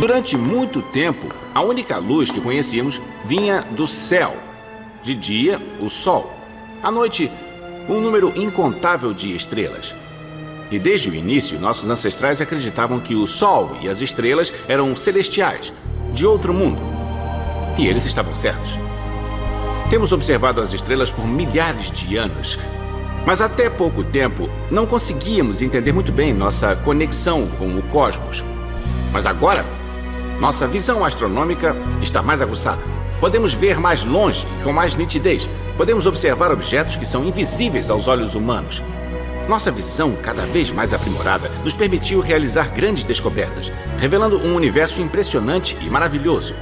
Durante muito tempo, a única luz que conhecíamos vinha do céu. De dia, o sol. À noite, um número incontável de estrelas. E desde o início, nossos ancestrais acreditavam que o sol e as estrelas eram celestiais, de outro mundo. E eles estavam certos. Temos observado as estrelas por milhares de anos. Mas até pouco tempo, não conseguíamos entender muito bem nossa conexão com o cosmos. Mas agora, nossa visão astronômica está mais aguçada. Podemos ver mais longe e com mais nitidez. Podemos observar objetos que são invisíveis aos olhos humanos. Nossa visão, cada vez mais aprimorada, nos permitiu realizar grandes descobertas, revelando um universo impressionante e maravilhoso.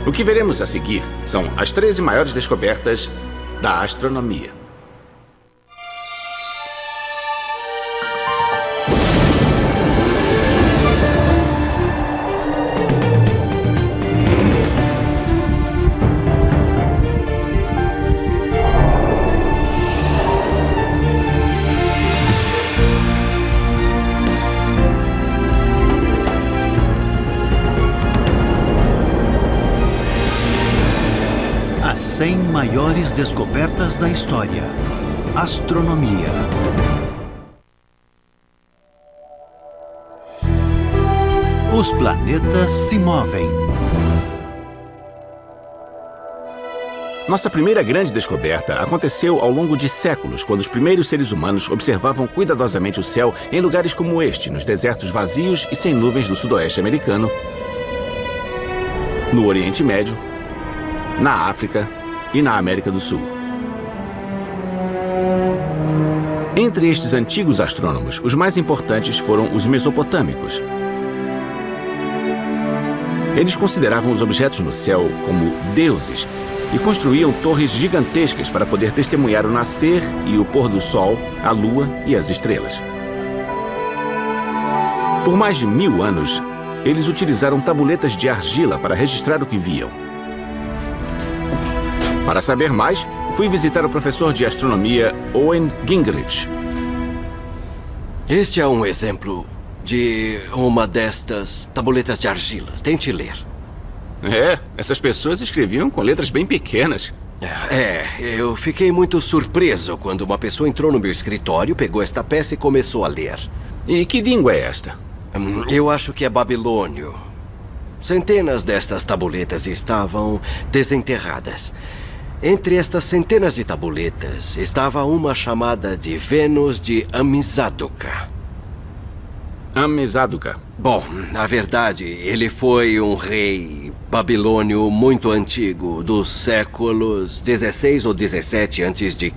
O que veremos a seguir são as 13 maiores descobertas da astronomia. As 100 maiores descobertas da história. Astronomia. Os planetas se movem. Nossa primeira grande descoberta aconteceu ao longo de séculos, quando os primeiros seres humanos observavam cuidadosamente o céu em lugares como este, nos desertos vazios e sem nuvens do sudoeste americano, no Oriente Médio, na África e na América do Sul. Entre estes antigos astrônomos, os mais importantes foram os mesopotâmicos. Eles consideravam os objetos no céu como deuses e construíam torres gigantescas para poder testemunhar o nascer e o pôr do sol, a lua e as estrelas. Por mais de 1000 anos, eles utilizaram tabuletas de argila para registrar o que viam. Para saber mais, fui visitar o professor de astronomia Owen Gingerich. Este é um exemplo de uma destas tabuletas de argila. Tente ler. Essas pessoas escreviam com letras bem pequenas. Eu fiquei muito surpreso quando uma pessoa entrou no meu escritório, pegou esta peça e começou a ler. E que língua é esta? Eu acho que é babilônio. Centenas destas tabuletas estavam desenterradas. Entre estas centenas de tabuletas estava uma chamada de Vênus de Amizāduqa. Amizāduqa. Bom, na verdade, ele foi um rei babilônio muito antigo, dos séculos 16 ou 17 a.C.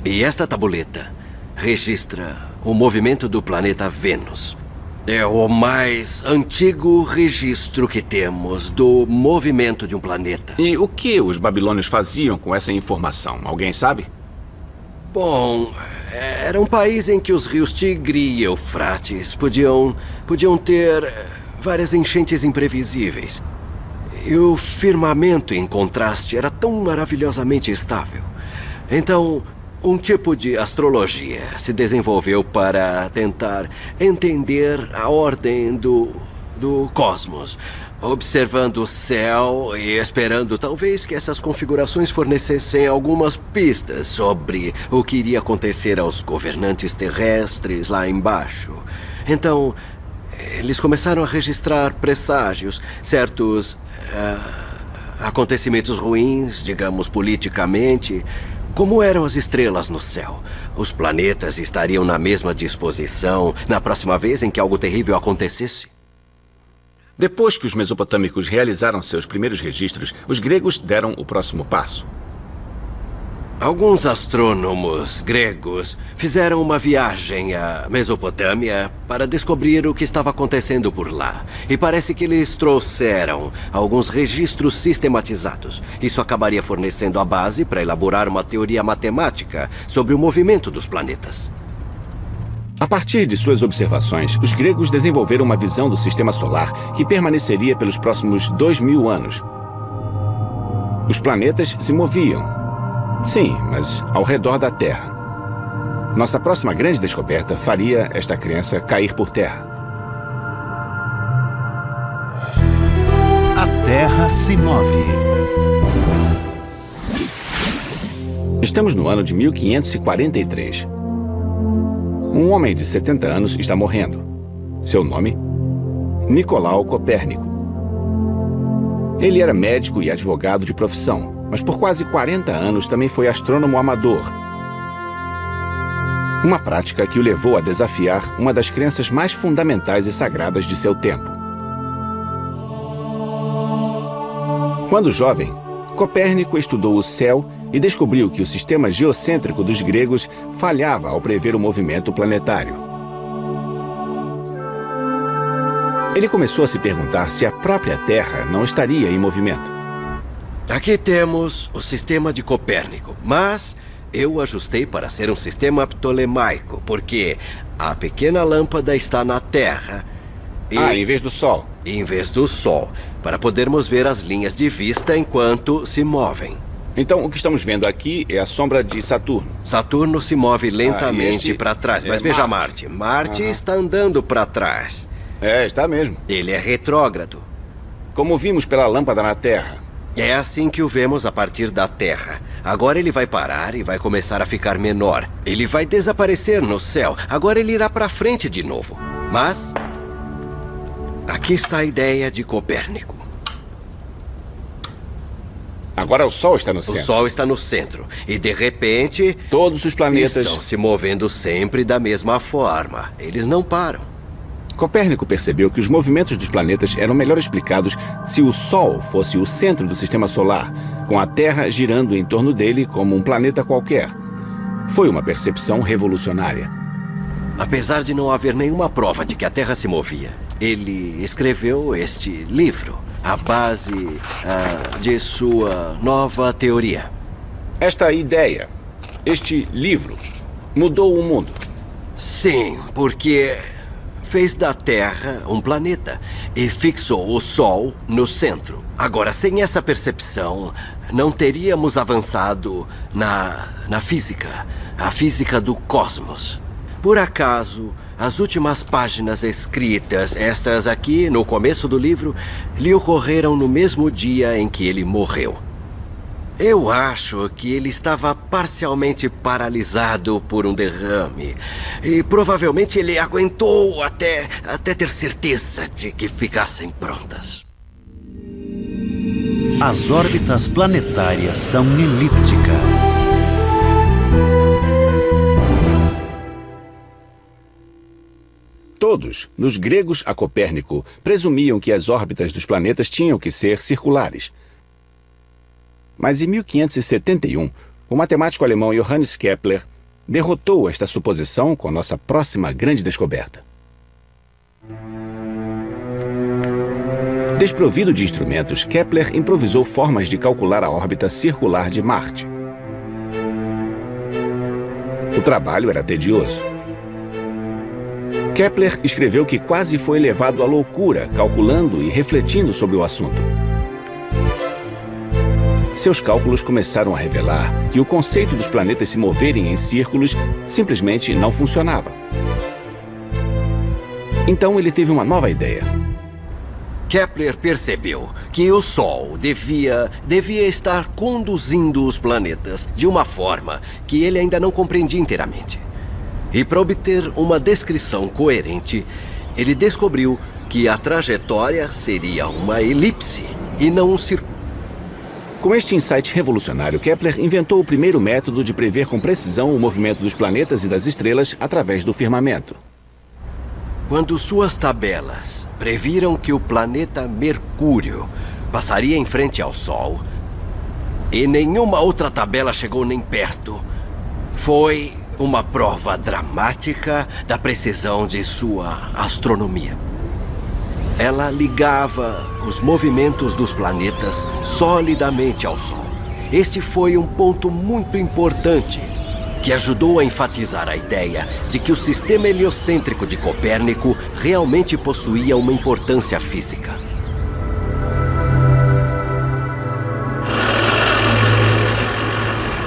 E esta tabuleta registra o movimento do planeta Vênus. É o mais antigo registro que temos do movimento de um planeta. E o que os babilônios faziam com essa informação? Alguém sabe? Bom, era um país em que os rios Tigre e Eufrates podiam ter várias enchentes imprevisíveis. E o firmamento, em contraste, era tão maravilhosamente estável. Então, um tipo de astrologia se desenvolveu para tentar entender a ordem do cosmos, observando o céu e esperando talvez que essas configurações fornecessem algumas pistas sobre o que iria acontecer aos governantes terrestres lá embaixo. Então, eles começaram a registrar presságios, certos acontecimentos ruins, digamos politicamente. Como eram as estrelas no céu? Os planetas estariam na mesma disposição na próxima vez em que algo terrível acontecesse? Depois que os mesopotâmicos realizaram seus primeiros registros, os gregos deram o próximo passo. Alguns astrônomos gregos fizeram uma viagem à Mesopotâmia para descobrir o que estava acontecendo por lá. E parece que eles trouxeram alguns registros sistematizados. Isso acabaria fornecendo a base para elaborar uma teoria matemática sobre o movimento dos planetas. A partir de suas observações, os gregos desenvolveram uma visão do sistema solar que permaneceria pelos próximos 2000 anos. Os planetas se moviam. Sim, mas ao redor da Terra. Nossa próxima grande descoberta faria esta crença cair por terra. Terra se move. Estamos no ano de 1543. Um homem de 70 anos está morrendo. Seu nome? Nicolau Copérnico. Ele era médico e advogado de profissão, mas por quase 40 anos também foi astrônomo amador. Uma prática que o levou a desafiar uma das crenças mais fundamentais e sagradas de seu tempo. Quando jovem, Copérnico estudou o céu e descobriu que o sistema geocêntrico dos gregos falhava ao prever o movimento planetário. Ele começou a se perguntar se a própria Terra não estaria em movimento. Aqui temos o sistema de Copérnico, mas eu ajustei para ser um sistema ptolemaico, porque a pequena lâmpada está na Terra e... em vez do Sol. Em vez do Sol, para podermos ver as linhas de vista enquanto se movem. Então, o que estamos vendo aqui é a sombra de Saturno. Saturno se move lentamente para trás, mas veja Marte. Marte está andando para trás. Está mesmo. Ele é retrógrado. Como vimos pela lâmpada na Terra. É assim que o vemos a partir da Terra. Agora ele vai parar e vai começar a ficar menor. Ele vai desaparecer no céu. Agora ele irá para frente de novo. Mas aqui está a ideia de Copérnico. Agora o Sol está no centro. O Sol está no centro. E de repente... todos os planetas estão se movendo sempre da mesma forma. Eles não param. Copérnico percebeu que os movimentos dos planetas eram melhor explicados se o Sol fosse o centro do sistema solar, com a Terra girando em torno dele como um planeta qualquer. Foi uma percepção revolucionária. Apesar de não haver nenhuma prova de que a Terra se movia, ele escreveu este livro, a base de sua nova teoria. Esta ideia, este livro, mudou o mundo. Sim, porque fez da Terra um planeta e fixou o Sol no centro. Agora, sem essa percepção, não teríamos avançado na física, a física do cosmos. Por acaso, as últimas páginas escritas, estas aqui, no começo do livro, lhe ocorreram no mesmo dia em que ele morreu. Eu acho que ele estava parcialmente paralisado por um derrame. E provavelmente ele aguentou até ter certeza de que ficassem prontas. As órbitas planetárias são elípticas. Todos, dos gregos a Copérnico, presumiam que as órbitas dos planetas tinham que ser circulares. Mas em 1571, o matemático alemão Johannes Kepler derrotou esta suposição com nossa próxima grande descoberta. Desprovido de instrumentos, Kepler improvisou formas de calcular a órbita circular de Marte. O trabalho era tedioso. Kepler escreveu que quase foi levado à loucura, calculando e refletindo sobre o assunto. Seus cálculos começaram a revelar que o conceito dos planetas se moverem em círculos simplesmente não funcionava. Então ele teve uma nova ideia. Kepler percebeu que o Sol devia estar conduzindo os planetas de uma forma que ele ainda não compreendia inteiramente. E para obter uma descrição coerente, ele descobriu que a trajetória seria uma elipse e não um círculo. Com este insight revolucionário, Kepler inventou o primeiro método de prever com precisão o movimento dos planetas e das estrelas através do firmamento. Quando suas tabelas previram que o planeta Mercúrio passaria em frente ao Sol, e nenhuma outra tabela chegou nem perto, foi uma prova dramática da precisão de sua astronomia. Ela ligava os movimentos dos planetas solidamente ao Sol. Este foi um ponto muito importante que ajudou a enfatizar a ideia de que o sistema heliocêntrico de Copérnico realmente possuía uma importância física.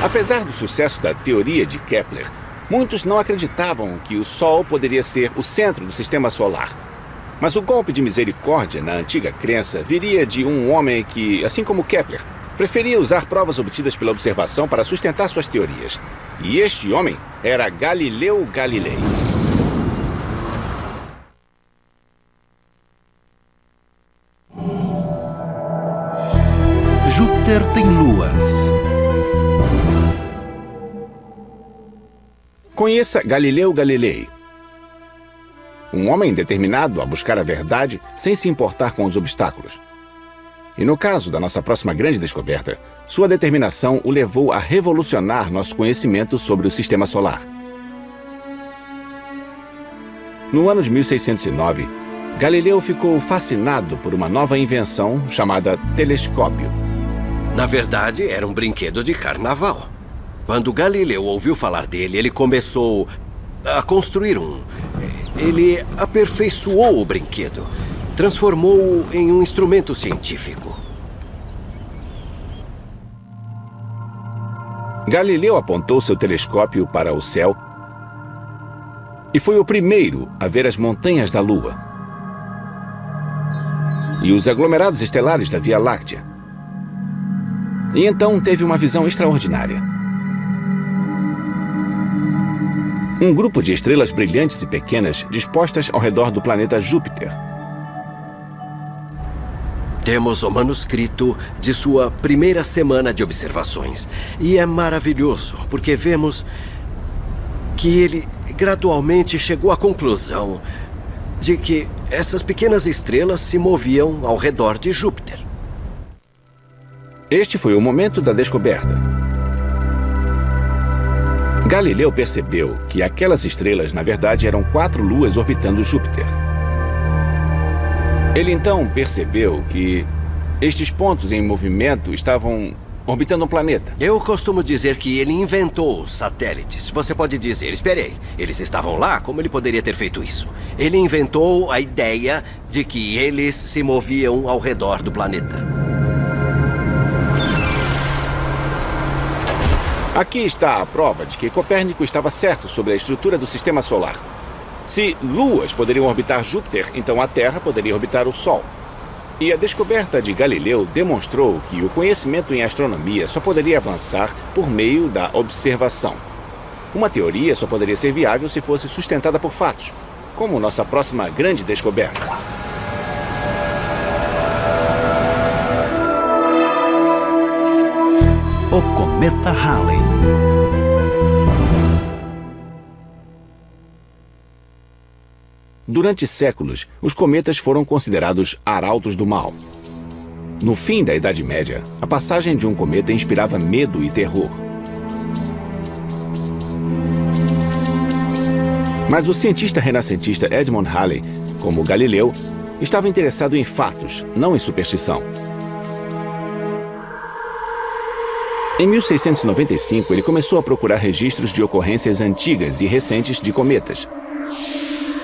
Apesar do sucesso da teoria de Kepler, muitos não acreditavam que o Sol poderia ser o centro do sistema solar. Mas o golpe de misericórdia na antiga crença viria de um homem que, assim como Kepler, preferia usar provas obtidas pela observação para sustentar suas teorias. E este homem era Galileu Galilei. Júpiter tem luas. Conheça Galileu Galilei. Um homem determinado a buscar a verdade sem se importar com os obstáculos. E no caso da nossa próxima grande descoberta, sua determinação o levou a revolucionar nosso conhecimento sobre o Sistema Solar. No ano de 1609, Galileu ficou fascinado por uma nova invenção chamada telescópio. Na verdade, era um brinquedo de carnaval. Quando Galileu ouviu falar dele, ele começou a construir um. Ele aperfeiçoou o brinquedo, transformou-o em um instrumento científico. Galileu apontou seu telescópio para o céu e foi o primeiro a ver as montanhas da Lua e os aglomerados estelares da Via Láctea. E então teve uma visão extraordinária. Um grupo de estrelas brilhantes e pequenas dispostas ao redor do planeta Júpiter. Temos o manuscrito de sua primeira semana de observações. E é maravilhoso, porque vemos que ele gradualmente chegou à conclusão de que essas pequenas estrelas se moviam ao redor de Júpiter. Este foi o momento da descoberta. Galileu percebeu que aquelas estrelas, na verdade, eram 4 luas orbitando Júpiter. Ele então percebeu que estes pontos em movimento estavam orbitando um planeta. Eu costumo dizer que ele inventou os satélites. Você pode dizer, esperei, eles estavam lá? Como ele poderia ter feito isso? Ele inventou a ideia de que eles se moviam ao redor do planeta. Aqui está a prova de que Copérnico estava certo sobre a estrutura do Sistema Solar. Se luas poderiam orbitar Júpiter, então a Terra poderia orbitar o Sol. E a descoberta de Galileu demonstrou que o conhecimento em astronomia só poderia avançar por meio da observação. Uma teoria só poderia ser viável se fosse sustentada por fatos, como nossa próxima grande descoberta. O cometa Halley. Durante séculos, os cometas foram considerados arautos do mal. No fim da Idade Média, a passagem de um cometa inspirava medo e terror. Mas o cientista renascentista Edmund Halley, como Galileu, estava interessado em fatos, não em superstição. Em 1695, ele começou a procurar registros de ocorrências antigas e recentes de cometas.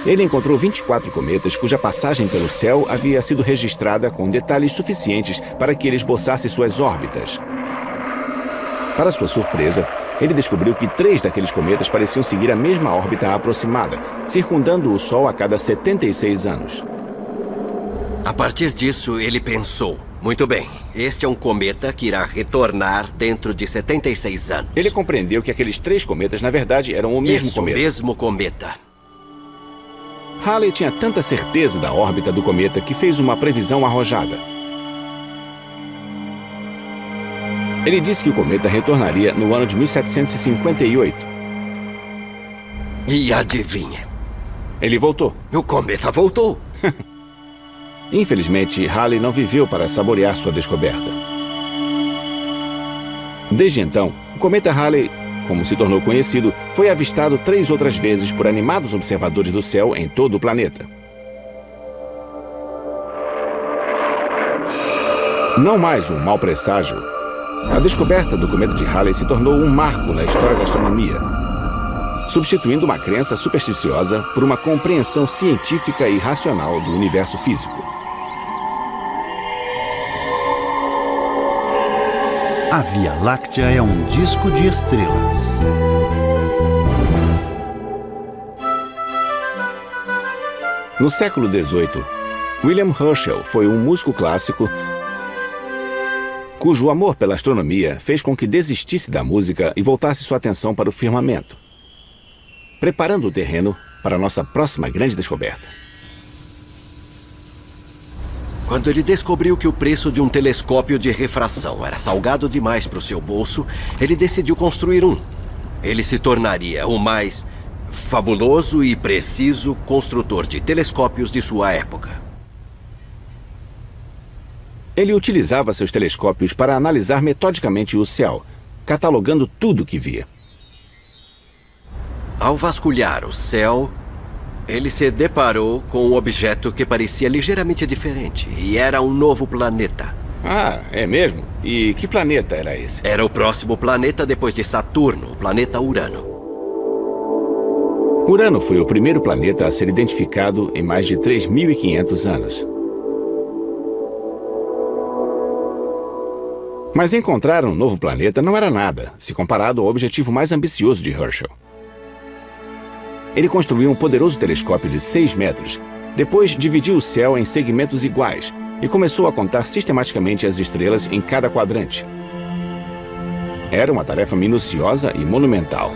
Ele encontrou 24 cometas cuja passagem pelo céu havia sido registrada com detalhes suficientes para que ele esboçasse suas órbitas. Para sua surpresa, ele descobriu que 3 daqueles cometas pareciam seguir a mesma órbita aproximada, circundando o Sol a cada 76 anos. A partir disso, ele pensou, muito bem, este é um cometa que irá retornar dentro de 76 anos. Ele compreendeu que aqueles 3 cometas, na verdade, eram o mesmo cometa. O mesmo cometa. Halley tinha tanta certeza da órbita do cometa que fez uma previsão arrojada. Ele disse que o cometa retornaria no ano de 1758. E adivinha? Ele voltou. O cometa voltou. Infelizmente, Halley não viveu para saborear sua descoberta. Desde então, o cometa Halley, como se tornou conhecido, foi avistado 3 outras vezes por animados observadores do céu em todo o planeta. Não mais um mau presságio, a descoberta do cometa de Halley se tornou um marco na história da astronomia, substituindo uma crença supersticiosa por uma compreensão científica e racional do universo físico. A Via Láctea é um disco de estrelas. No século XVIII, William Herschel foi um músico clássico cujo amor pela astronomia fez com que desistisse da música e voltasse sua atenção para o firmamento, preparando o terreno para nossa próxima grande descoberta. Quando ele descobriu que o preço de um telescópio de refração era salgado demais para o seu bolso, ele decidiu construir um. Ele se tornaria o mais fabuloso e preciso construtor de telescópios de sua época. Ele utilizava seus telescópios para analisar metodicamente o céu, catalogando tudo o que via. Ao vasculhar o céu, ele se deparou com um objeto que parecia ligeiramente diferente, e era um novo planeta. Ah, é mesmo? E que planeta era esse? Era o próximo planeta depois de Saturno, o planeta Urano. Urano foi o primeiro planeta a ser identificado em mais de 3.500 anos. Mas encontrar um novo planeta não era nada, se comparado ao objetivo mais ambicioso de Herschel. Ele construiu um poderoso telescópio de 6 metros, depois dividiu o céu em segmentos iguais e começou a contar sistematicamente as estrelas em cada quadrante. Era uma tarefa minuciosa e monumental.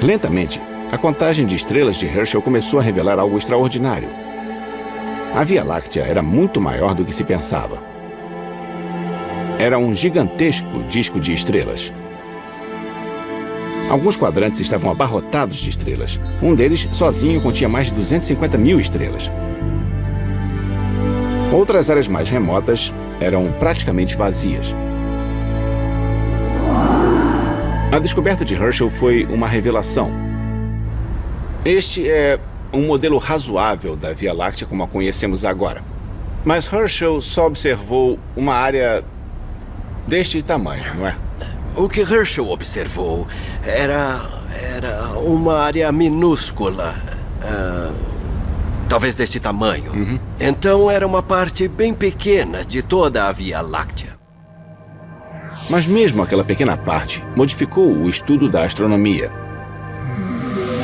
Lentamente, a contagem de estrelas de Herschel começou a revelar algo extraordinário. A Via Láctea era muito maior do que se pensava. Era um gigantesco disco de estrelas. Alguns quadrantes estavam abarrotados de estrelas. Um deles, sozinho, continha mais de 250 mil estrelas. Outras áreas mais remotas eram praticamente vazias. A descoberta de Herschel foi uma revelação. Este é um modelo razoável da Via Láctea como a conhecemos agora. Mas Herschel só observou uma área deste tamanho, não é? O que Herschel observou era uma área minúscula, talvez deste tamanho. Então era uma parte bem pequena de toda a Via Láctea. Mas mesmo aquela pequena parte modificou o estudo da astronomia.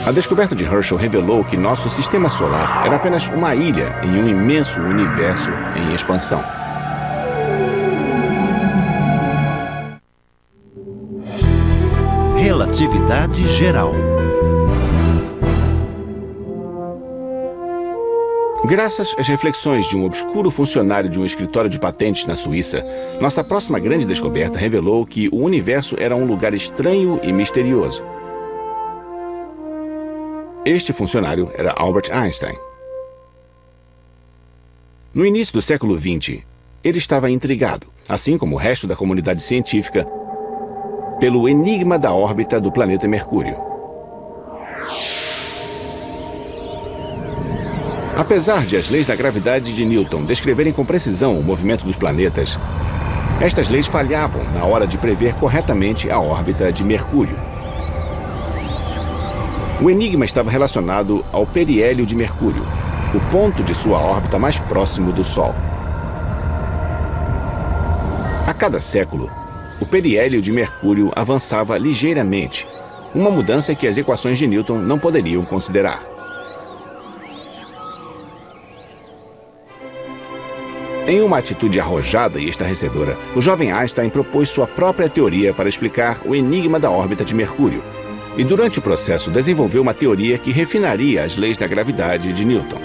A descoberta de Herschel revelou que nosso sistema solar era apenas uma ilha em um imenso universo em expansão. Relatividade geral. Graças às reflexões de um obscuro funcionário de um escritório de patentes na Suíça, nossa próxima grande descoberta revelou que o universo era um lugar estranho e misterioso. Este funcionário era Albert Einstein. No início do século XX, ele estava intrigado, assim como o resto da comunidade científica, pelo enigma da órbita do planeta Mercúrio. Apesar de as leis da gravidade de Newton descreverem com precisão o movimento dos planetas, estas leis falhavam na hora de prever corretamente a órbita de Mercúrio. O enigma estava relacionado ao periélio de Mercúrio, o ponto de sua órbita mais próximo do Sol. A cada século, o periélio de Mercúrio avançava ligeiramente, uma mudança que as equações de Newton não poderiam considerar. Em uma atitude arrojada e estarrecedora, o jovem Einstein propôs sua própria teoria para explicar o enigma da órbita de Mercúrio. E durante o processo desenvolveu uma teoria que refinaria as leis da gravidade de Newton.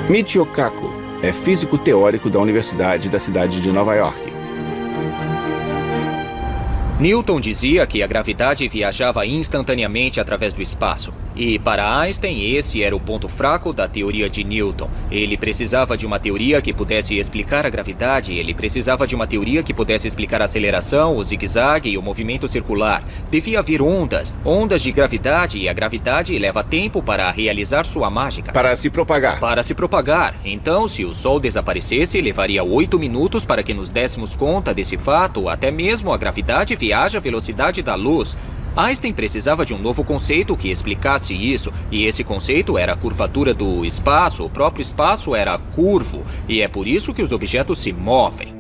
Michio Kaku é físico teórico da Universidade da cidade de Nova York. Newton dizia que a gravidade viajava instantaneamente através do espaço. E para Einstein, esse era o ponto fraco da teoria de Newton. Ele precisava de uma teoria que pudesse explicar a gravidade, ele precisava de uma teoria que pudesse explicar a aceleração, o zigue-zague e o movimento circular. Devia haver ondas de gravidade, e a gravidade leva tempo para realizar sua mágica. Para se propagar. Para se propagar. Então, se o Sol desaparecesse, levaria 8 minutos para que nos dessemos conta desse fato, até mesmo a gravidade viaja à velocidade da luz. Einstein precisava de um novo conceito que explicasse isso, e esse conceito era a curvatura do espaço. O próprio espaço era curvo, e é por isso que os objetos se movem.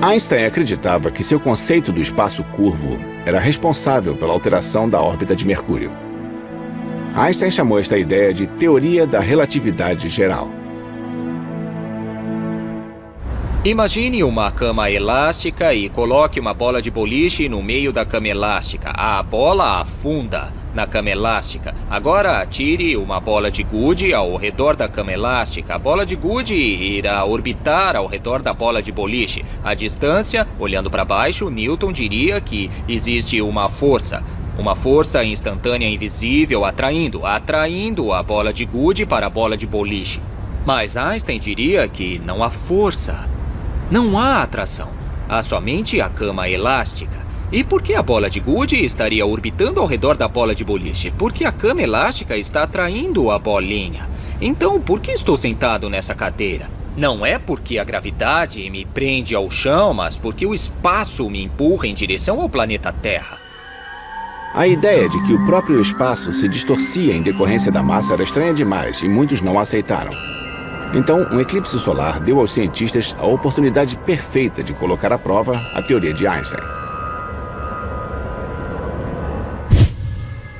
Einstein acreditava que seu conceito do espaço curvo era responsável pela alteração da órbita de Mercúrio. Einstein chamou esta ideia de teoria da relatividade geral. Imagine uma cama elástica e coloque uma bola de boliche no meio da cama elástica. A bola afunda na cama elástica. Agora atire uma bola de gude ao redor da cama elástica. A bola de gude irá orbitar ao redor da bola de boliche. A distância, olhando para baixo, Newton diria que existe uma força instantânea invisível atraindo a bola de gude para a bola de boliche. Mas Einstein diria que não há força. Não há atração, há somente a cama elástica. E por que a bola de gude estaria orbitando ao redor da bola de boliche? Porque a cama elástica está atraindo a bolinha. Então, por que estou sentado nessa cadeira? Não é porque a gravidade me prende ao chão, mas porque o espaço me empurra em direção ao planeta Terra. A ideia de que o próprio espaço se distorcia em decorrência da massa era estranha demais e muitos não a aceitaram. Então, um eclipse solar deu aos cientistas a oportunidade perfeita de colocar à prova a teoria de Einstein.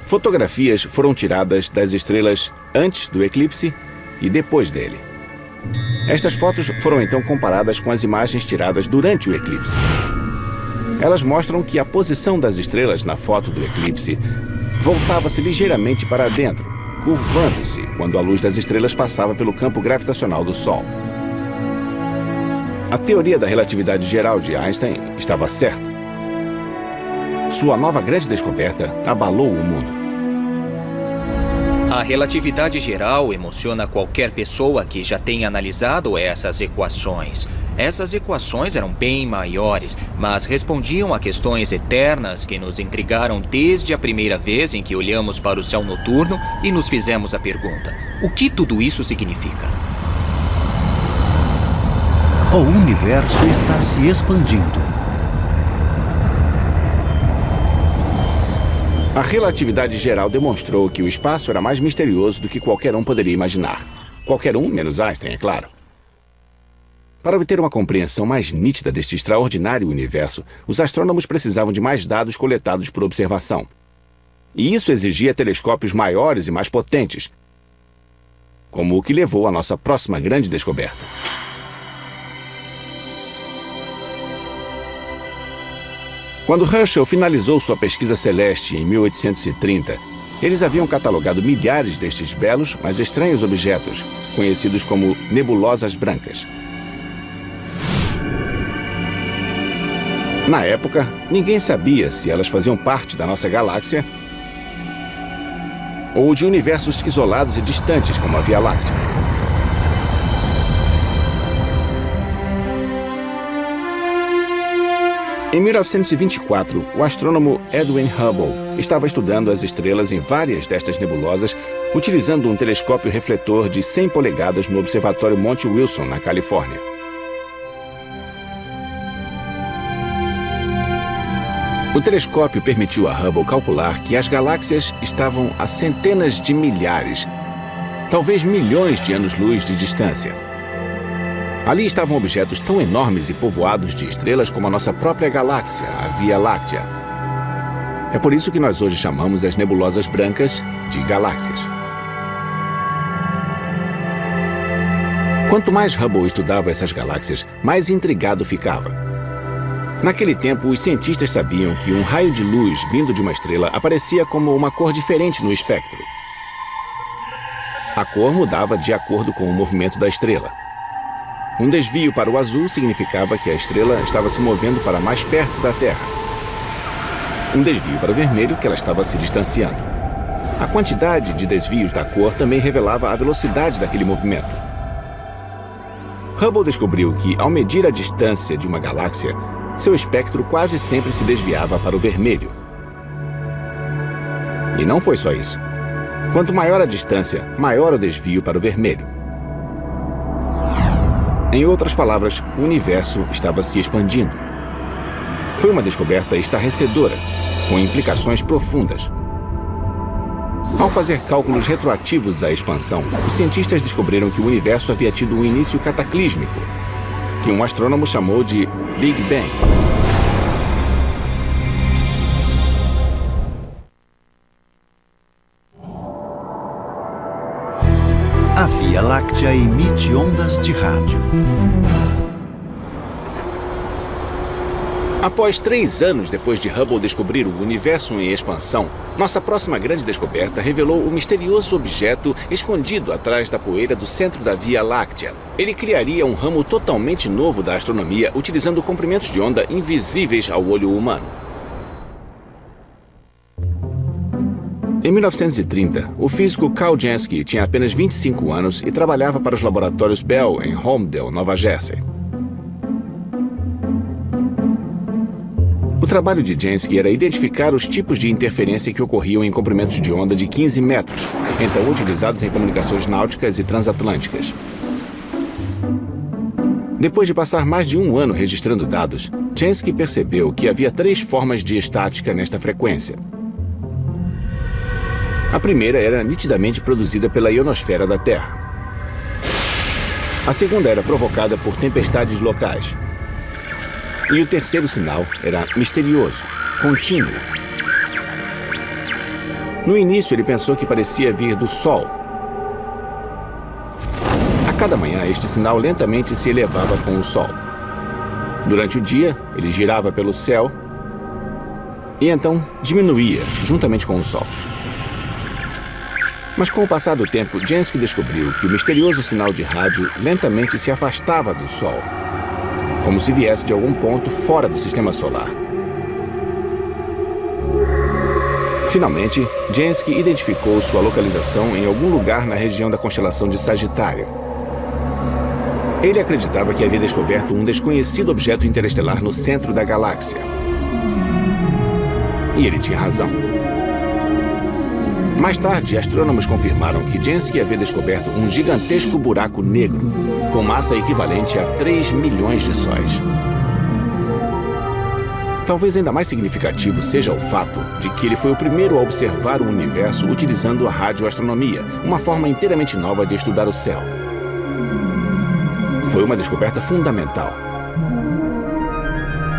Fotografias foram tiradas das estrelas antes do eclipse e depois dele. Estas fotos foram então comparadas com as imagens tiradas durante o eclipse. Elas mostram que a posição das estrelas na foto do eclipse voltava-se ligeiramente para dentro, curvando-se quando a luz das estrelas passava pelo campo gravitacional do Sol. A teoria da relatividade geral de Einstein estava certa. Sua nova grande descoberta abalou o mundo. A relatividade geral emociona qualquer pessoa que já tenha analisado essas equações. Essas equações eram bem maiores, mas respondiam a questões eternas que nos intrigaram desde a primeira vez em que olhamos para o céu noturno e nos fizemos a pergunta: o que tudo isso significa? O universo está se expandindo. A relatividade geral demonstrou que o espaço era mais misterioso do que qualquer um poderia imaginar. Qualquer um, menos Einstein, é claro. Para obter uma compreensão mais nítida deste extraordinário universo, os astrônomos precisavam de mais dados coletados por observação. E isso exigia telescópios maiores e mais potentes, como o que levou à nossa próxima grande descoberta. Quando Herschel finalizou sua pesquisa celeste em 1830, eles haviam catalogado milhares destes belos, mas estranhos objetos, conhecidos como nebulosas brancas. Na época, ninguém sabia se elas faziam parte da nossa galáxia ou de universos isolados e distantes, como a Via Láctea. Em 1924, o astrônomo Edwin Hubble estava estudando as estrelas em várias destas nebulosas, utilizando um telescópio refletor de 100 polegadas no Observatório Monte Wilson, na Califórnia. O telescópio permitiu a Hubble calcular que as galáxias estavam a centenas de milhares, talvez milhões de anos-luz de distância. Ali estavam objetos tão enormes e povoados de estrelas como a nossa própria galáxia, a Via Láctea. É por isso que nós hoje chamamos as nebulosas brancas de galáxias. Quanto mais Hubble estudava essas galáxias, mais intrigado ficava. Naquele tempo, os cientistas sabiam que um raio de luz vindo de uma estrela aparecia como uma cor diferente no espectro. A cor mudava de acordo com o movimento da estrela. Um desvio para o azul significava que a estrela estava se movendo para mais perto da Terra. Um desvio para o vermelho, que ela estava se distanciando. A quantidade de desvios da cor também revelava a velocidade daquele movimento. Hubble descobriu que, ao medir a distância de uma galáxia, seu espectro quase sempre se desviava para o vermelho. E não foi só isso. Quanto maior a distância, maior o desvio para o vermelho. Em outras palavras, o universo estava se expandindo. Foi uma descoberta estarrecedora, com implicações profundas. Ao fazer cálculos retroativos à expansão, os cientistas descobriram que o universo havia tido um início cataclísmico, que um astrônomo chamou de Big Bang. emite ondas de rádio. Após 3 anos depois de Hubble descobrir o universo em expansão, nossa próxima grande descoberta revelou o misterioso objeto escondido atrás da poeira do centro da Via Láctea. Ele criaria um ramo totalmente novo da astronomia, utilizando comprimentos de onda invisíveis ao olho humano. Em 1930, o físico Carl Jansky tinha apenas 25 anos e trabalhava para os laboratórios Bell em Holmdel, Nova Jersey. O trabalho de Jansky era identificar os tipos de interferência que ocorriam em comprimentos de onda de 15 metros, então utilizados em comunicações náuticas e transatlânticas. Depois de passar mais de 1 ano registrando dados, Jansky percebeu que havia 3 formas de estática nesta frequência. A primeira era nitidamente produzida pela ionosfera da Terra. A segunda era provocada por tempestades locais. E o terceiro sinal era misterioso, contínuo. No início, ele pensou que parecia vir do Sol. A cada manhã, este sinal lentamente se elevava com o Sol. Durante o dia, ele girava pelo céu e então diminuía juntamente com o Sol. Mas com o passar do tempo, Jansky descobriu que o misterioso sinal de rádio lentamente se afastava do Sol, como se viesse de algum ponto fora do sistema solar. Finalmente, Jansky identificou sua localização em algum lugar na região da constelação de Sagitário. Ele acreditava que havia descoberto um desconhecido objeto interestelar no centro da galáxia. E ele tinha razão. Mais tarde, astrônomos confirmaram que Jansky havia descoberto um gigantesco buraco negro, com massa equivalente a 3 milhões de sóis. Talvez ainda mais significativo seja o fato de que ele foi o primeiro a observar o universo utilizando a radioastronomia, uma forma inteiramente nova de estudar o céu. Foi uma descoberta fundamental.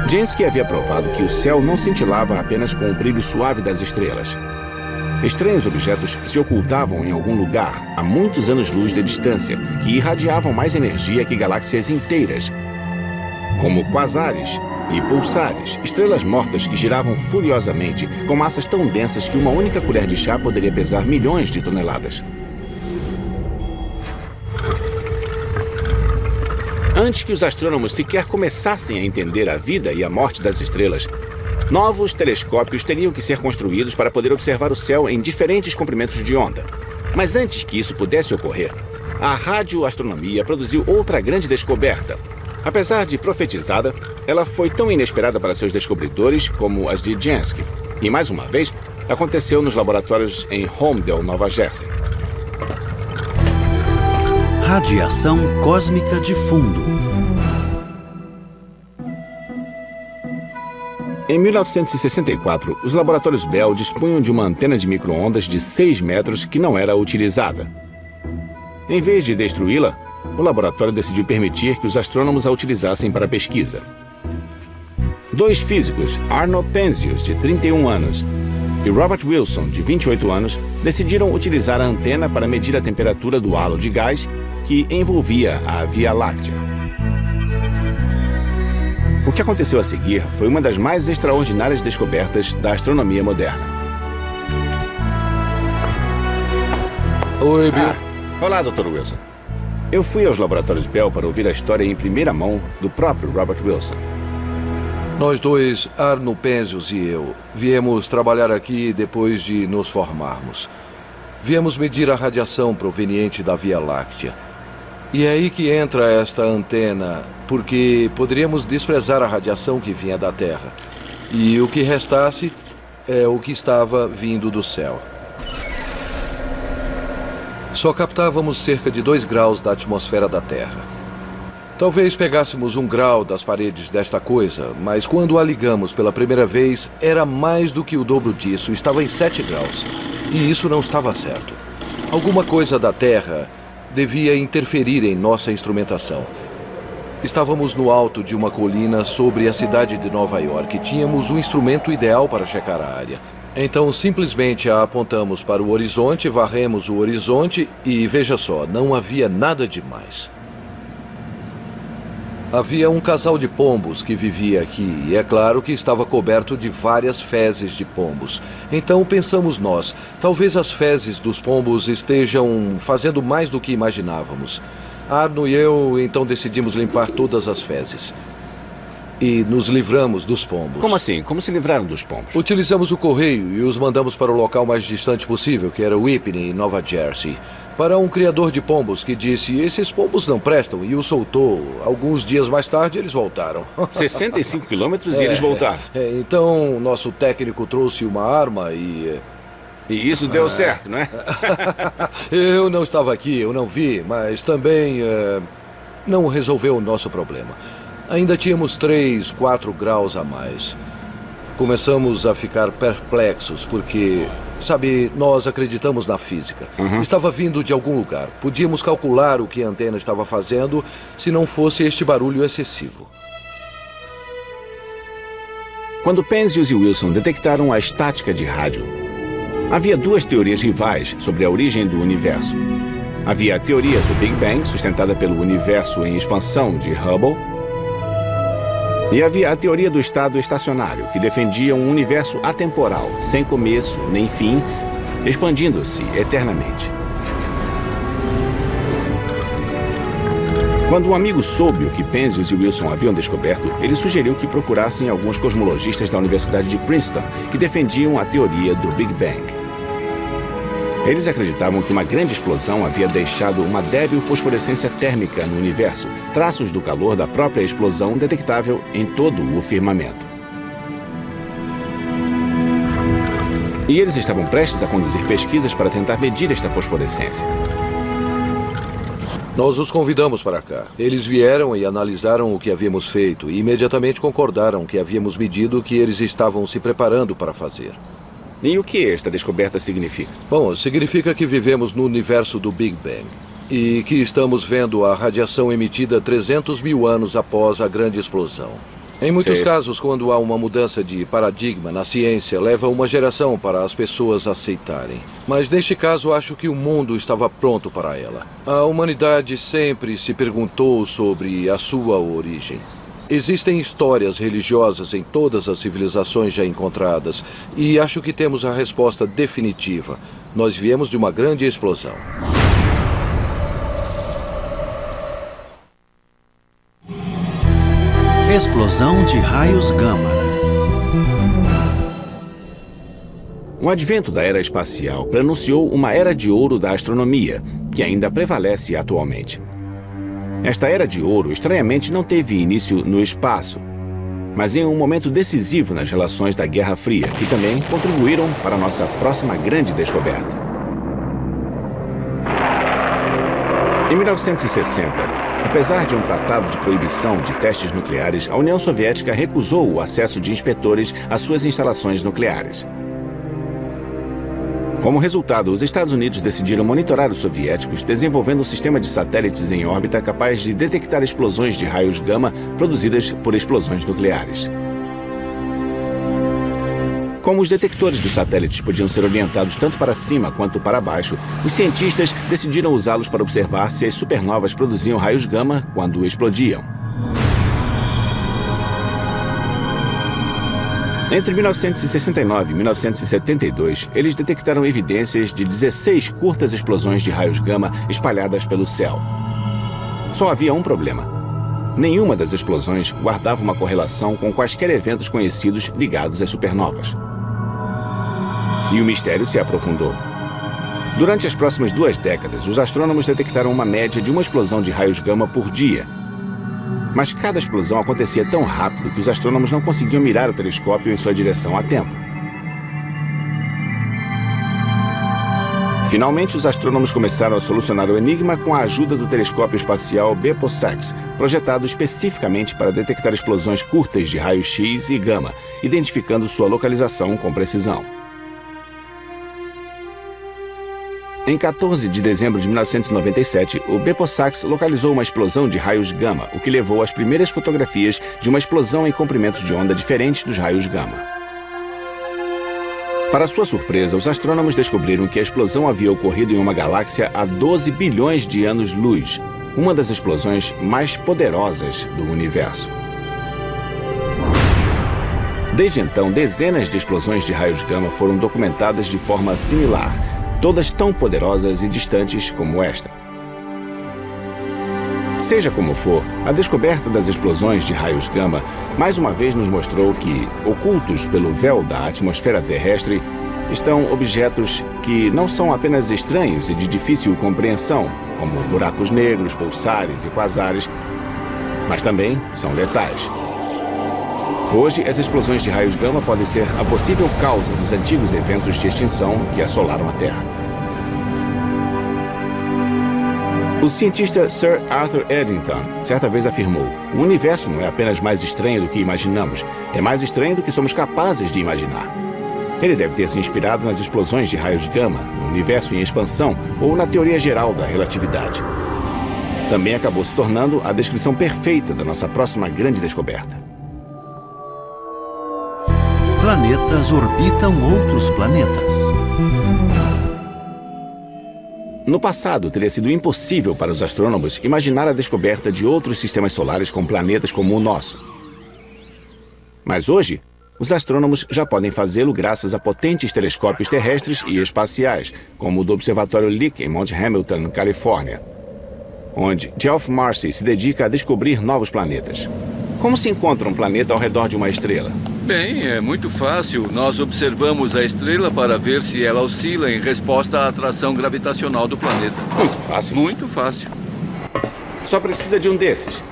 Jansky havia provado que o céu não cintilava apenas com o brilho suave das estrelas. Estranhos objetos se ocultavam em algum lugar a muitos anos-luz de distância, que irradiavam mais energia que galáxias inteiras, como quasares e pulsares, estrelas mortas que giravam furiosamente, com massas tão densas que uma única colher de chá poderia pesar milhões de toneladas. Antes que os astrônomos sequer começassem a entender a vida e a morte das estrelas, novos telescópios teriam que ser construídos para poder observar o céu em diferentes comprimentos de onda. Mas antes que isso pudesse ocorrer, a radioastronomia produziu outra grande descoberta. Apesar de profetizada, ela foi tão inesperada para seus descobridores como as de Jansky. E, mais uma vez, aconteceu nos laboratórios em Holmdel, Nova Jersey. Radiação cósmica de fundo. Em 1964, os laboratórios Bell dispunham de uma antena de micro-ondas de 6 metros que não era utilizada. Em vez de destruí-la, o laboratório decidiu permitir que os astrônomos a utilizassem para pesquisa. 2 físicos, Arnold Penzias, de 31 anos, e Robert Wilson, de 28 anos, decidiram utilizar a antena para medir a temperatura do halo de gás que envolvia a Via Láctea. O que aconteceu a seguir foi uma das mais extraordinárias descobertas da astronomia moderna. Oi, Bill. Olá, Dr. Wilson. Eu fui aos laboratórios Bell para ouvir a história em primeira mão do próprio Robert Wilson. Nós dois, Arno Penzias e eu, viemos trabalhar aqui depois de nos formarmos. Viemos medir a radiação proveniente da Via Láctea. E é aí que entra esta antena, porque poderíamos desprezar a radiação que vinha da Terra. E o que restasse é o que estava vindo do céu. Só captávamos cerca de 2 graus da atmosfera da Terra. Talvez pegássemos 1 grau das paredes desta coisa, mas quando a ligamos pela primeira vez, era mais do que o dobro disso, estava em 7 graus. E isso não estava certo. Alguma coisa da Terra devia interferir em nossa instrumentação. Estávamos no alto de uma colina sobre a cidade de Nova York. Tínhamos um instrumento ideal para checar a área. Então simplesmente a apontamos para o horizonte, varremos o horizonte e veja só, não havia nada demais. Havia um casal de pombos que vivia aqui e é claro que estava coberto de várias fezes de pombos. Então pensamos nós, talvez as fezes dos pombos estejam fazendo mais do que imaginávamos. Arno e eu então decidimos limpar todas as fezes. E nos livramos dos pombos. Como assim? Como se livraram dos pombos? Utilizamos o correio e os mandamos para o local mais distante possível, que era Whippany, em Nova Jersey. Para um criador de pombos que disse, esses pombos não prestam, e o soltou. Alguns dias mais tarde, eles voltaram. 65 quilômetros e eles voltaram. Então, nosso técnico trouxe uma arma e... E isso deu certo, não é? Eu não estava aqui, eu não vi, mas também não resolveu o nosso problema. Ainda tínhamos 3, 4 graus a mais. Começamos a ficar perplexos porque, sabe, nós acreditamos na física. Estava vindo de algum lugar. Podíamos calcular o que a antena estava fazendo se não fosse este barulho excessivo. Quando Penzias e Wilson detectaram a estática de rádio, havia duas teorias rivais sobre a origem do universo. Havia a teoria do Big Bang, sustentada pelo universo em expansão de Hubble, e havia a teoria do estado estacionário, que defendia um universo atemporal, sem começo nem fim, expandindo-se eternamente. Quando um amigo soube o que Penzias e Wilson haviam descoberto, ele sugeriu que procurassem alguns cosmologistas da Universidade de Princeton, que defendiam a teoria do Big Bang. Eles acreditavam que uma grande explosão havia deixado uma débil fosforescência térmica no universo, traços do calor da própria explosão detectável em todo o firmamento. E eles estavam prestes a conduzir pesquisas para tentar medir esta fosforescência. Nós os convidamos para cá. Eles vieram e analisaram o que havíamos feito e imediatamente concordaram que havíamos medido o que eles estavam se preparando para fazer. E o que esta descoberta significa? Bom, significa que vivemos no universo do Big Bang e que estamos vendo a radiação emitida 300 mil anos após a grande explosão. Em muitos casos, quando há uma mudança de paradigma na ciência, leva uma geração para as pessoas aceitarem. Mas neste caso, acho que o mundo estava pronto para ela. A humanidade sempre se perguntou sobre a sua origem. Existem histórias religiosas em todas as civilizações já encontradas, e acho que temos a resposta definitiva. Nós viemos de uma grande explosão. Explosão de raios gama. O advento da era espacial prenunciou uma era de ouro da astronomia, que ainda prevalece atualmente. Esta era de ouro, estranhamente, não teve início no espaço, mas em um momento decisivo nas relações da Guerra Fria, que também contribuíram para a nossa próxima grande descoberta. Em 1960, apesar de um tratado de proibição de testes nucleares, a União Soviética recusou o acesso de inspetores às suas instalações nucleares. Como resultado, os Estados Unidos decidiram monitorar os soviéticos, desenvolvendo um sistema de satélites em órbita capaz de detectar explosões de raios gama produzidas por explosões nucleares. Como os detectores dos satélites podiam ser orientados tanto para cima quanto para baixo, os cientistas decidiram usá-los para observar se as supernovas produziam raios gama quando explodiam. Entre 1969 e 1972, eles detectaram evidências de 16 curtas explosões de raios gama espalhadas pelo céu. Só havia um problema. Nenhuma das explosões guardava uma correlação com quaisquer eventos conhecidos ligados às supernovas. E o mistério se aprofundou. Durante as próximas 2 décadas, os astrônomos detectaram uma média de uma explosão de raios gama por dia. Mas cada explosão acontecia tão rápido que os astrônomos não conseguiam mirar o telescópio em sua direção a tempo. Finalmente, os astrônomos começaram a solucionar o enigma com a ajuda do telescópio espacial Bepo-Sax, projetado especificamente para detectar explosões curtas de raio-x e gama, identificando sua localização com precisão. Em 14 de dezembro de 1997, o Bepo-Sax localizou uma explosão de raios gama, o que levou às primeiras fotografias de uma explosão em comprimentos de onda diferentes dos raios gama. Para sua surpresa, os astrônomos descobriram que a explosão havia ocorrido em uma galáxia há 12 bilhões de anos-luz, uma das explosões mais poderosas do universo. Desde então, dezenas de explosões de raios gama foram documentadas de forma similar, todas tão poderosas e distantes como esta. Seja como for, a descoberta das explosões de raios gama mais uma vez nos mostrou que, ocultos pelo véu da atmosfera terrestre, estão objetos que não são apenas estranhos e de difícil compreensão, como buracos negros, pulsares e quasares, mas também são letais. Hoje, as explosões de raios gama podem ser a possível causa dos antigos eventos de extinção que assolaram a Terra. O cientista Sir Arthur Eddington certa vez afirmou: o universo não é apenas mais estranho do que imaginamos, é mais estranho do que somos capazes de imaginar. Ele deve ter se inspirado nas explosões de raios gama, no universo em expansão ou na teoria geral da relatividade. Também acabou se tornando a descrição perfeita da nossa próxima grande descoberta. Planetas orbitam outros planetas. No passado, teria sido impossível para os astrônomos imaginar a descoberta de outros sistemas solares com planetas como o nosso. Mas hoje, os astrônomos já podem fazê-lo graças a potentes telescópios terrestres e espaciais, como o do Observatório Lick em Mount Hamilton, Califórnia, onde Geoff Marcy se dedica a descobrir novos planetas. Como se encontra um planeta ao redor de uma estrela? Bem, é muito fácil. Nós observamos a estrela para ver se ela oscila em resposta à atração gravitacional do planeta. Muito fácil. Muito fácil. Só precisa de um desses.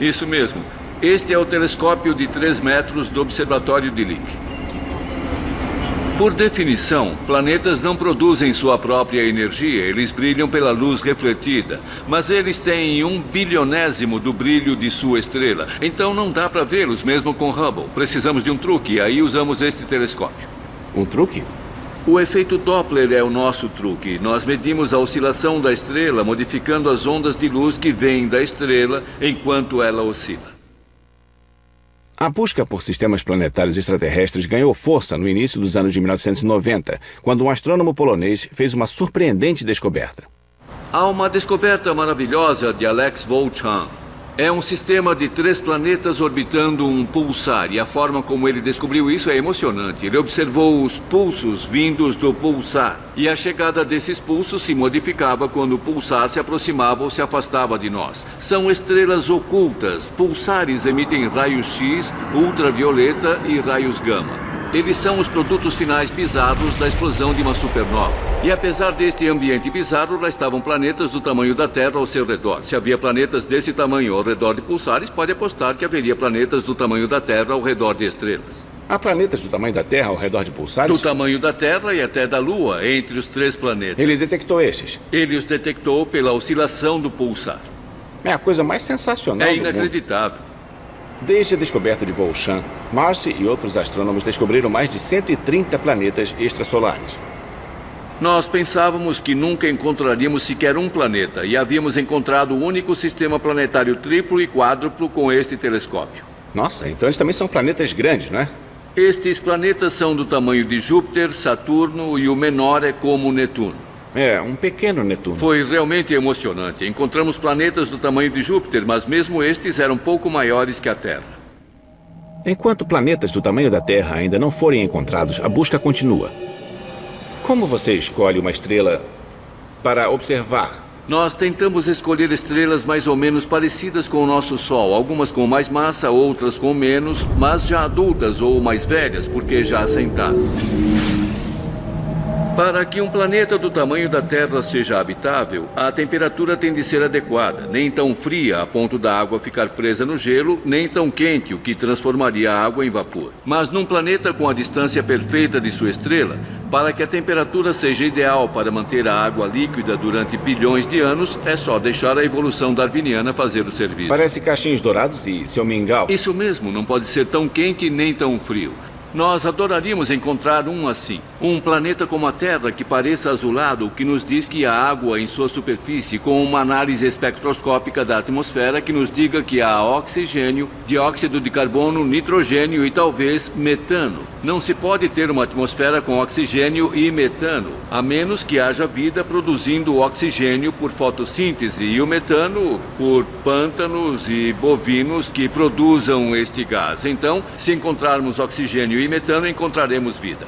Isso mesmo. Este é o telescópio de 3 metros do Observatório de Lick. Por definição, planetas não produzem sua própria energia, eles brilham pela luz refletida. Mas eles têm 1 bilionésimo do brilho de sua estrela, então não dá para vê-los mesmo com Hubble. Precisamos de um truque, e aí usamos este telescópio. Um truque? O efeito Doppler é o nosso truque. Nós medimos a oscilação da estrela, modificando as ondas de luz que vêm da estrela enquanto ela oscila. A busca por sistemas planetários extraterrestres ganhou força no início dos anos de 1990, quando um astrônomo polonês fez uma surpreendente descoberta. Há uma descoberta maravilhosa de Alex Volchan. É um sistema de 3 planetas orbitando um pulsar, e a forma como ele descobriu isso é emocionante. Ele observou os pulsos vindos do pulsar, e a chegada desses pulsos se modificava quando o pulsar se aproximava ou se afastava de nós. São estrelas ocultas. Pulsares emitem raios X, ultravioleta e raios gama. Eles são os produtos finais bizarros da explosão de uma supernova. E apesar deste ambiente bizarro, lá estavam planetas do tamanho da Terra ao seu redor. Se havia planetas desse tamanho ao redor de pulsares, pode apostar que haveria planetas do tamanho da Terra ao redor de estrelas. Há planetas do tamanho da Terra ao redor de pulsares? Do tamanho da Terra e até da Lua, entre os 3 planetas. Ele detectou esses? Ele os detectou pela oscilação do pulsar. É a coisa mais sensacional do mundo. É inacreditável. Desde a descoberta de Volchan, Marcy e outros astrônomos descobriram mais de 130 planetas extrasolares. Nós pensávamos que nunca encontraríamos sequer um planeta, e havíamos encontrado o único sistema planetário triplo e quádruplo com este telescópio. Nossa, então eles também são planetas grandes, não é? Estes planetas são do tamanho de Júpiter, Saturno, e o menor é como Netuno. É, um pequeno Netuno. Foi realmente emocionante. Encontramos planetas do tamanho de Júpiter, mas mesmo estes eram pouco maiores que a Terra. Enquanto planetas do tamanho da Terra ainda não forem encontrados, a busca continua. Como você escolhe uma estrela para observar? Nós tentamos escolher estrelas mais ou menos parecidas com o nosso Sol, algumas com mais massa, outras com menos, mas já adultas ou mais velhas, porque já assentadas. Para que um planeta do tamanho da Terra seja habitável, a temperatura tem de ser adequada, nem tão fria a ponto da água ficar presa no gelo, nem tão quente, o que transformaria a água em vapor. Mas num planeta com a distância perfeita de sua estrela, para que a temperatura seja ideal para manter a água líquida durante bilhões de anos, é só deixar a evolução darwiniana fazer o serviço. Parece cachinhos dourados e seu mingau. Isso mesmo, não pode ser tão quente nem tão frio. Nós adoraríamos encontrar um assim. Um planeta como a Terra que pareça azulado, o que nos diz que há água em sua superfície, com uma análise espectroscópica da atmosfera que nos diga que há oxigênio, dióxido de carbono, nitrogênio e talvez metano. Não se pode ter uma atmosfera com oxigênio e metano, a menos que haja vida produzindo oxigênio por fotossíntese e o metano por pântanos e bovinos que produzam este gás. Então, se encontrarmos oxigênio e metano, encontraremos vida.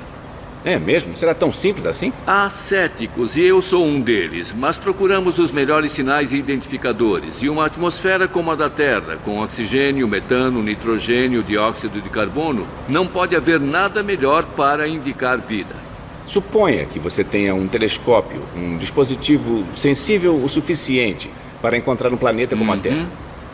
É mesmo? Será tão simples assim? Há céticos, e eu sou um deles, mas procuramos os melhores sinais e identificadores. E uma atmosfera como a da Terra, com oxigênio, metano, nitrogênio, dióxido de carbono, não pode haver nada melhor para indicar vida. Suponha que você tenha um telescópio, um dispositivo sensível o suficiente para encontrar um planeta como a Terra.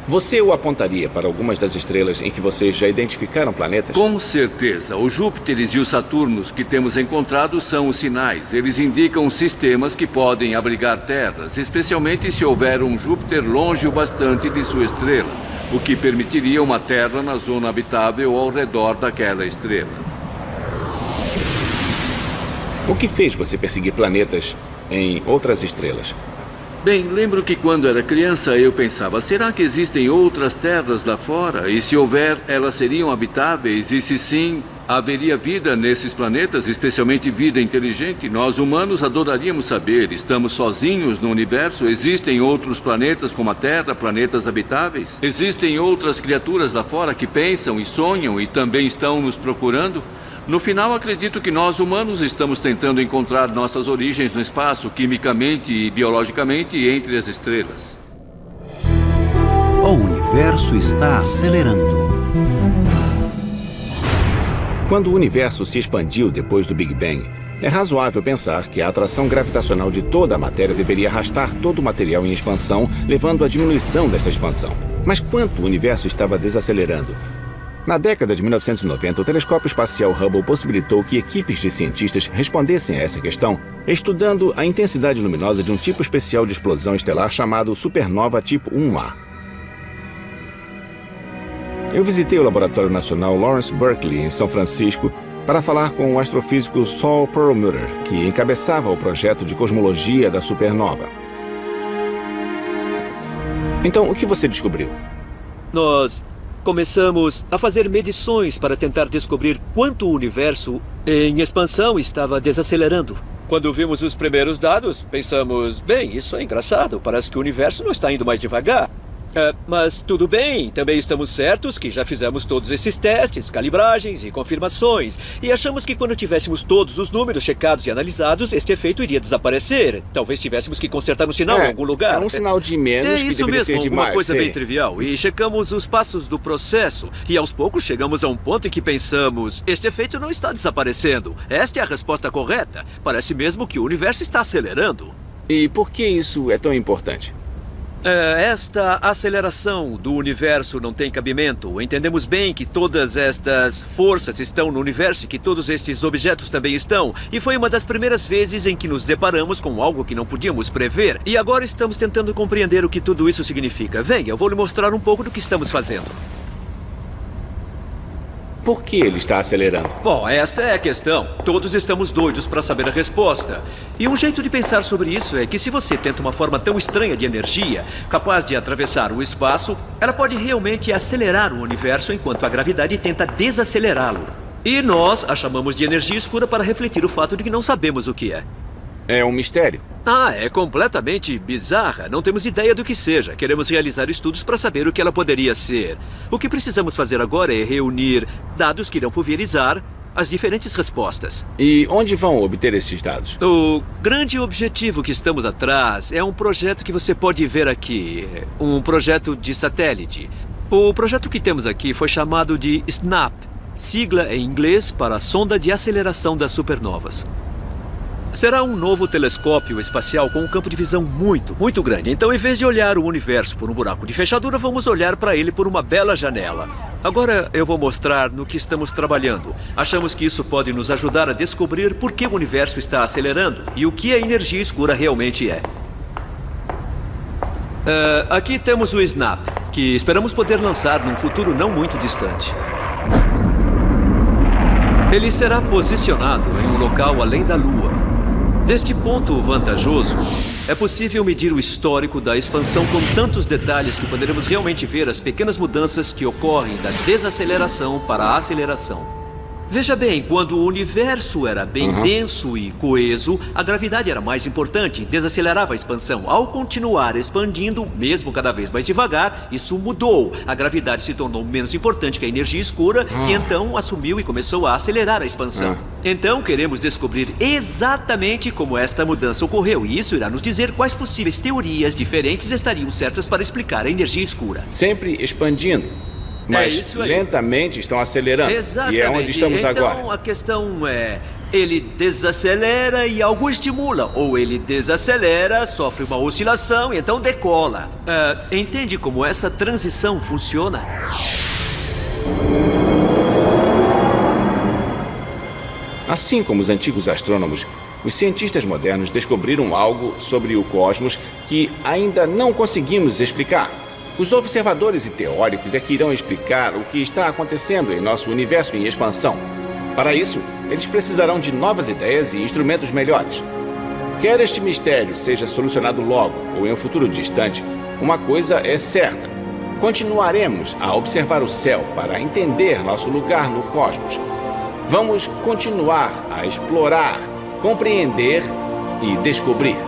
Você o apontaria para algumas das estrelas em que vocês já identificaram planetas? Com certeza. Os Júpiteres e os Saturnos que temos encontrado são os sinais. Eles indicam sistemas que podem abrigar terras, especialmente se houver um Júpiter longe o bastante de sua estrela, o que permitiria uma terra na zona habitável ao redor daquela estrela. O que fez você perseguir planetas em outras estrelas? Bem, lembro que quando era criança eu pensava, será que existem outras terras lá fora? E se houver, elas seriam habitáveis? E se sim, haveria vida nesses planetas, especialmente vida inteligente? Nós humanos adoraríamos saber, estamos sozinhos no universo? Existem outros planetas como a Terra, planetas habitáveis? Existem outras criaturas lá fora que pensam e sonham e também estão nos procurando? No final, acredito que nós, humanos, estamos tentando encontrar nossas origens no espaço, quimicamente e biologicamente, entre as estrelas. O universo está acelerando. Quando o universo se expandiu depois do Big Bang, é razoável pensar que a atração gravitacional de toda a matéria deveria arrastar todo o material em expansão, levando à diminuição desta expansão. Mas quanto o universo estava desacelerando? Na década de 1990, o telescópio espacial Hubble possibilitou que equipes de cientistas respondessem a essa questão estudando a intensidade luminosa de um tipo especial de explosão estelar chamado supernova tipo 1A. Eu visitei o Laboratório Nacional Lawrence Berkeley, em São Francisco, para falar com o astrofísico Saul Perlmutter, que encabeçava o projeto de cosmologia da supernova. Então, o que você descobriu? Nós começamos a fazer medições para tentar descobrir quanto o universo em expansão estava desacelerando. Quando vimos os primeiros dados, pensamos, bem, isso é engraçado, parece que o universo não está indo mais devagar. Mas tudo bem, também estamos certos que já fizemos todos esses testes, calibragens e confirmações. E achamos que quando tivéssemos todos os números checados e analisados, este efeito iria desaparecer. Talvez tivéssemos que consertar um sinal em algum lugar. É um sinal de menos que deveria ser de mais. É isso mesmo, alguma coisa bem trivial. E checamos os passos do processo. E aos poucos chegamos a um ponto em que pensamos, este efeito não está desaparecendo. Esta é a resposta correta. Parece mesmo que o universo está acelerando. E por que isso é tão importante? Esta aceleração do universo não tem cabimento. Entendemos bem que todas estas forças estão no universo e que todos estes objetos também estão. E foi uma das primeiras vezes em que nos deparamos com algo que não podíamos prever. E agora estamos tentando compreender o que tudo isso significa. Venha, eu vou lhe mostrar um pouco do que estamos fazendo. Por que ele está acelerando? Bom, esta é a questão. Todos estamos doidos para saber a resposta. E um jeito de pensar sobre isso é que se você tenta uma forma tão estranha de energia, capaz de atravessar o espaço, ela pode realmente acelerar o universo enquanto a gravidade tenta desacelerá-lo. E nós a chamamos de energia escura para refletir o fato de que não sabemos o que é. É um mistério. É completamente bizarra. Não temos ideia do que seja. Queremos realizar estudos para saber o que ela poderia ser. O que precisamos fazer agora é reunir dados que irão pulverizar as diferentes respostas. E onde vão obter esses dados? O grande objetivo que estamos atrás é um projeto que você pode ver aqui. Um projeto de satélite. O projeto que temos aqui foi chamado de SNAP, sigla em inglês para Sonda de Aceleração das Supernovas. Será um novo telescópio espacial com um campo de visão muito grande. Então, em vez de olhar o universo por um buraco de fechadura, vamos olhar para ele por uma bela janela. Agora eu vou mostrar no que estamos trabalhando. Achamos que isso pode nos ajudar a descobrir por que o universo está acelerando e o que a energia escura realmente é. Aqui temos o SNAP, que esperamos poder lançar num futuro não muito distante. Ele será posicionado em um local além da Lua. Deste ponto vantajoso, é possível medir o histórico da expansão com tantos detalhes que poderemos realmente ver as pequenas mudanças que ocorrem da desaceleração para a aceleração. Veja bem, quando o universo era bem denso e coeso, a gravidade era mais importante, desacelerava a expansão. Ao continuar expandindo, mesmo cada vez mais devagar, isso mudou. A gravidade se tornou menos importante que a energia escura, que então assumiu e começou a acelerar a expansão. Então, queremos descobrir exatamente como esta mudança ocorreu, e isso irá nos dizer quais possíveis teorias diferentes estariam certas para explicar a energia escura. Sempre expandindo. Mas lentamente estão acelerando. Exatamente. E é onde estamos agora. Então a questão é, ele desacelera e algo estimula. Ou ele desacelera, sofre uma oscilação e então decola. Entende como essa transição funciona? Assim como os antigos astrônomos, os cientistas modernos descobriram algo sobre o cosmos que ainda não conseguimos explicar. Os observadores e teóricos é que irão explicar o que está acontecendo em nosso universo em expansão. Para isso, eles precisarão de novas ideias e instrumentos melhores. Quer este mistério seja solucionado logo ou em um futuro distante, uma coisa é certa. Continuaremos a observar o céu para entender nosso lugar no cosmos. Vamos continuar a explorar, compreender e descobrir.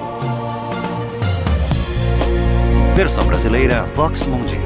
Versão brasileira Vox Mundi.